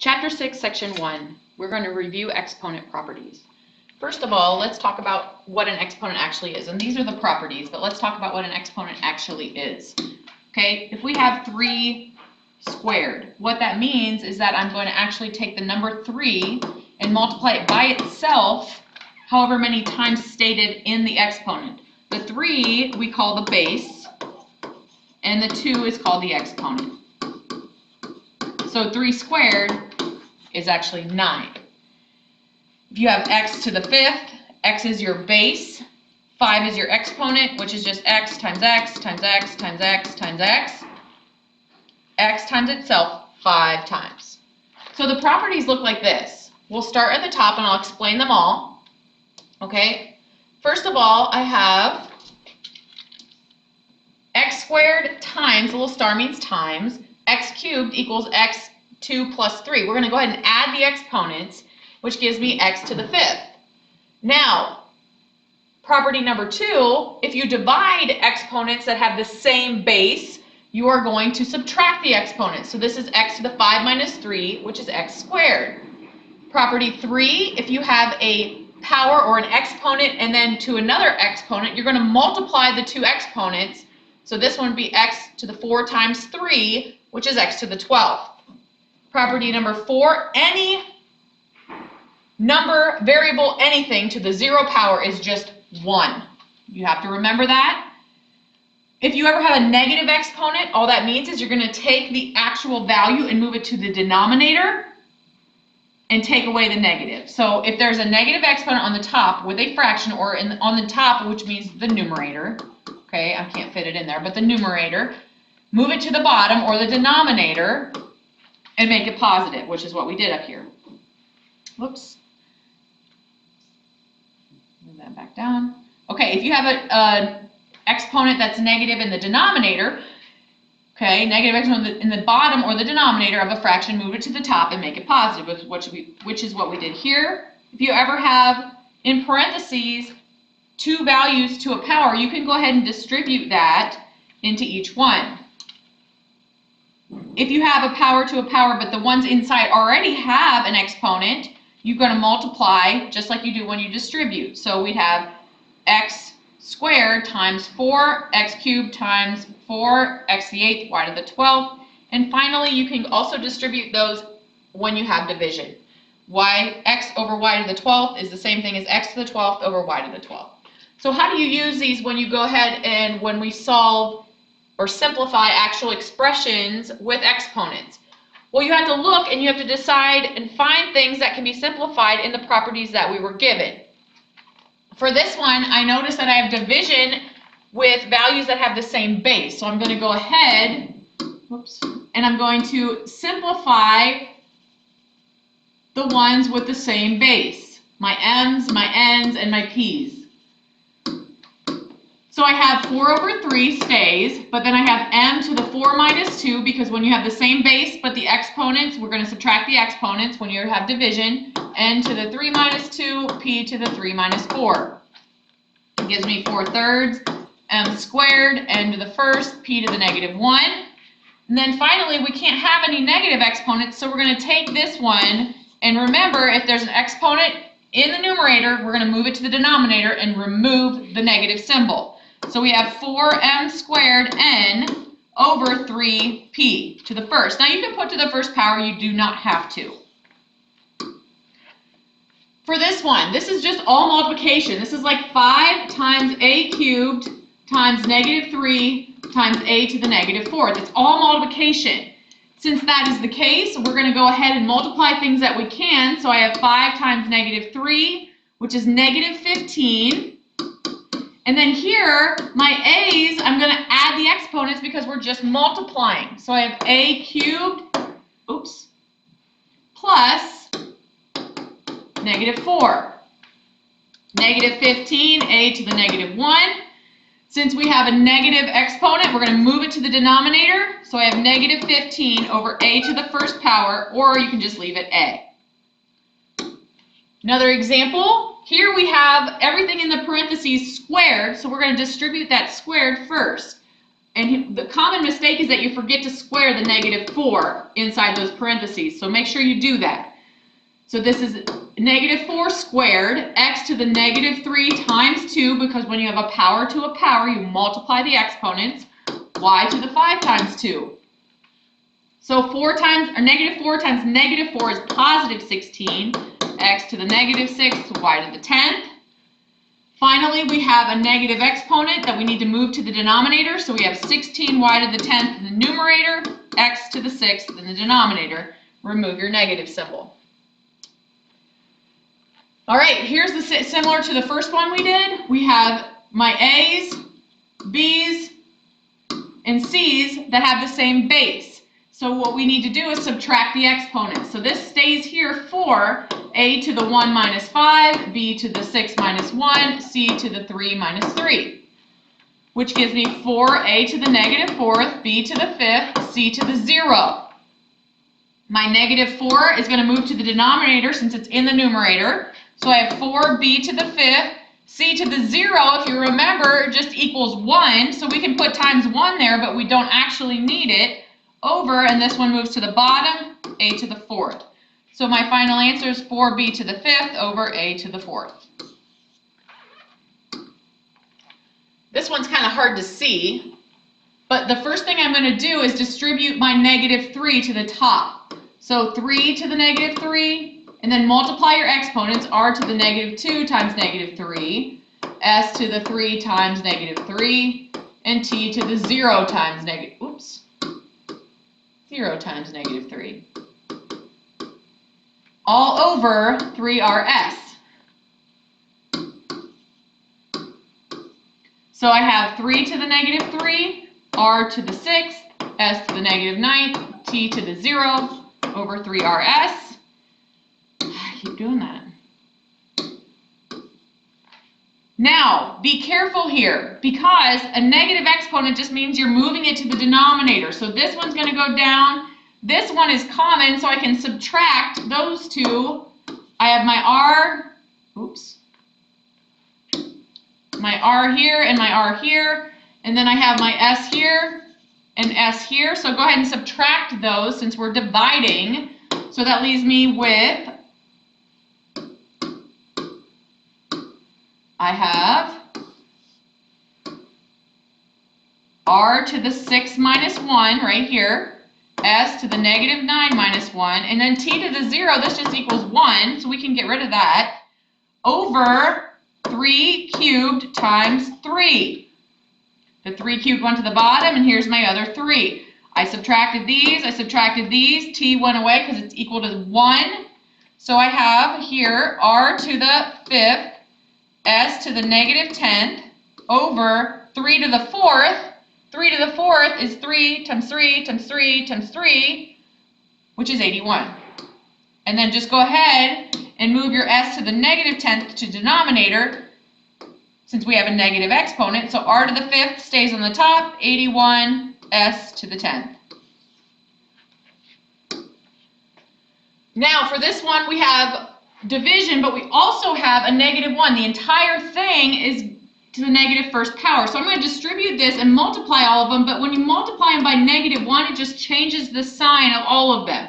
Chapter 6, Section 1, we're going to review exponent properties. First of all, let's talk about what an exponent actually is. And these are the properties, but let's talk about what an exponent actually is. Okay, if we have 3 squared, what that means is that I'm going to actually take the number 3 and multiply it by itself however many times stated in the exponent. The 3 we call the base, and the 2 is called the exponent. So 3 squared is actually 9. If you have x to the 5th, x is your base, 5 is your exponent, which is just x times x times x times x times x. X times itself 5 times. So the properties look like this. We'll start at the top and I'll explain them all. Okay, first of all, I have x squared times, a little star means times, x cubed equals x2 plus 3. We're going to go ahead and add the exponents, which gives me x to the 5th. Now, property number 2, if you divide exponents that have the same base, you are going to subtract the exponents. So this is x to the 5 minus 3, which is x squared. Property 3, if you have a power or an exponent and then to another exponent, you're going to multiply the 2 exponents. So this one would be x to the 4 times 3, which is x to the 12th. Property number 4, any number, variable, anything to the 0 power is just 1. You have to remember that. If you ever have a negative exponent, all that means is you're going to take the actual value and move it to the denominator and take away the negative. So if there's a negative exponent on the top with a fraction or on the top, which means the numerator, okay, I can't fit it in there, but the numerator, move it to the bottom or the denominator and make it positive, which is what we did up here. Whoops. Move that back down. Okay, if you have an exponent that's negative in the denominator, okay, negative exponent in the bottom or the denominator of a fraction, move it to the top and make it positive, which is what we did here. If you ever have in parentheses 2 values to a power, you can go ahead and distribute that into each one. If you have a power to a power, but the ones inside already have an exponent, you're going to multiply just like you do when you distribute. So we'd have x squared times 4, x cubed times 4, x to the 8th, y to the 12th. And finally, you can also distribute those when you have division. X over y to the 12th is the same thing as x to the 12th over y to the 12th. So how do you use these when you go ahead and when we solve or simplify actual expressions with exponents? Well, you have to look and you have to decide and find things that can be simplified in the properties that we were given. For this one, I notice that I have division with values that have the same base. So I'm going to go ahead, and I'm going to simplify the ones with the same base. My m's, my n's, and my p's. So I have 4 over 3 stays, but then I have m to the 4 minus 2 because when you have the same base but the exponents, we're going to subtract the exponents when you have division. N to the 3 minus 2, p to the 3 minus 4. It gives me 4/3, m squared, n to the 1st, p to the negative 1. And then finally, we can't have any negative exponents, so we're going to take this one, and remember, if there's an exponent in the numerator, we're going to move it to the denominator and remove the negative symbol. So we have 4m squared n over 3p to the 1st. Now you can put to the 1st power, you do not have to. For this one, this is just all multiplication. This is like 5 times a cubed times negative 3 times a to the negative 4th. It's all multiplication. Since that is the case, we're going to go ahead and multiply things that we can. So I have 5 times negative 3, which is negative 15. And then here, my a's, I'm going to add the exponents because we're just multiplying. So I have a cubed, plus negative 4. Negative 15, a to the negative 1. Since we have a negative exponent, we're going to move it to the denominator. So I have negative 15 over a to the 1st power, or you can just leave it a. Another example. Here we have everything in the parentheses squared, so we're going to distribute that squared first. And the common mistake is that you forget to square the -4 inside those parentheses. So make sure you do that. So this is -4 squared, x to the -3 times 2, because when you have a power to a power, you multiply the exponents, y to the 5 times 2. So -4 times -4 is positive 16, x to the -6, y to the 10th. Finally, we have a negative exponent that we need to move to the denominator. So we have 16y to the 10th in the numerator, x to the 6th in the denominator. Remove your negative symbol. All right, here's the similar to the first one we did. We have my a's, b's, and c's that have the same base. So what we need to do is subtract the exponents. So this stays here for a to the 1 minus 5, b to the 6 minus 1, c to the 3 minus 3, which gives me 4a to the -4th, b to the 5th, c to the 0. My -4 is going to move to the denominator since it's in the numerator. So I have 4b to the 5th, c to the 0, if you remember, just equals 1. So we can put times 1 there, but we don't actually need it. Over, and this one moves to the bottom, a to the 4th. So my final answer is 4b to the 5th over a to the 4th. This one's kind of hard to see, but the first thing I'm going to do is distribute my -3 to the top. So 3 to the -3, and then multiply your exponents, r to the -2 times -3, s to the 3 times -3, and t to the 0 times 0 times -3. All over 3rs. So I have 3 to the -3, r to the 6th, s to the -9th, t to the 0 over 3rs. I keep doing that. Now, be careful here, because a negative exponent just means you're moving it to the denominator. So this one's going to go down. This one is common, so I can subtract those two. I have my r, my r here and my r here, and then I have my s here and s here. So go ahead and subtract those since we're dividing. So that leaves me with, I have r to the 6 minus 1 right here, s to the -9 minus 1, and then t to the 0, this just equals 1, so we can get rid of that, over 3 cubed times 3. The 3 cubed went to the bottom, and here's my other 3. I subtracted these, t went away because it's equal to 1. So I have here r to the 5th, s to the -10th, over 3 to the 4th. 3 to the 4th is 3 times 3 times 3 times 3, which is 81. And then just go ahead and move your s to the -10th to denominator, since we have a negative exponent. So r to the 5th stays on the top, 81, s to the 10th. Now for this one we have division, but we also have a -1. The entire thing is to the -1st power. So I'm going to distribute this and multiply all of them, but when you multiply them by -1, it just changes the sign of all of them.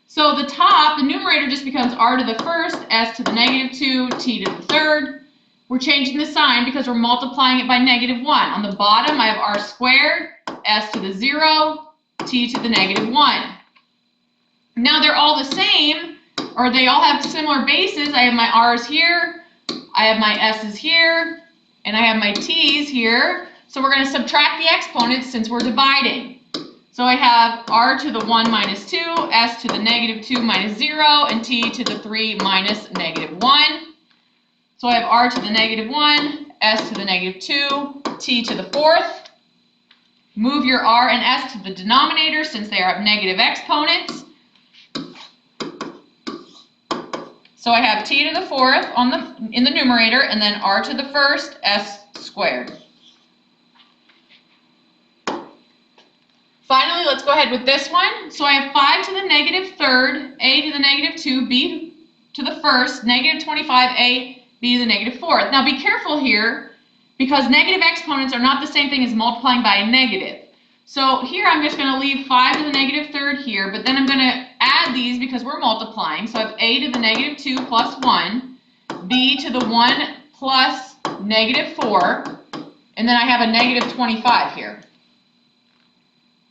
So the top, the numerator just becomes r to the 1st, s to the -2, t to the 3rd. We're changing the sign because we're multiplying it by -1. On the bottom, I have r squared, s to the 0, t to the -1. Now they're all the same, or they all have similar bases. I have my r's here, I have my s's here, and I have my t's here. So we're going to subtract the exponents since we're dividing. So I have r to the 1 minus 2, s to the -2 minus 0, and t to the 3 minus -1. So I have r to the -1, s to the -2, t to the 4th. Move your r and s to the denominator since they are negative exponents. So I have t to the 4th in the numerator, and then r to the 1st, s squared. Finally, let's go ahead with this one. So I have 5 to the -3rd, a to the -2, b to the 1st, -25, a, b to the -4th. Now be careful here, because negative exponents are not the same thing as multiplying by a negative. So here I'm just going to leave 5 to the negative third here, but then I'm going to add these because we're multiplying. So I have a to the negative 2 plus 1, b to the 1 plus negative 4, and then I have a negative 25 here.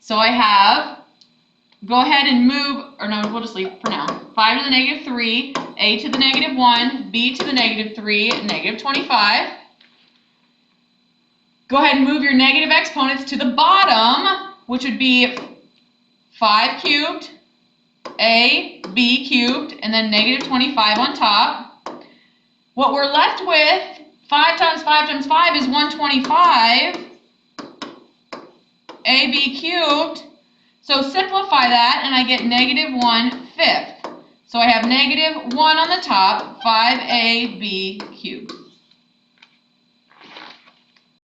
So I have, go ahead and move, or no, we'll just leave it for now. 5 to the negative 3, a to the negative 1, b to the negative 3, negative 25. Go ahead and move your negative exponents to the bottom, which would be 5 cubed, a, b cubed, and then negative 25 on top. What we're left with, 5 times 5 times 5 is 125, ab cubed. So simplify that, and I get negative 1/5. So I have negative 1 on the top, 5ab cubed.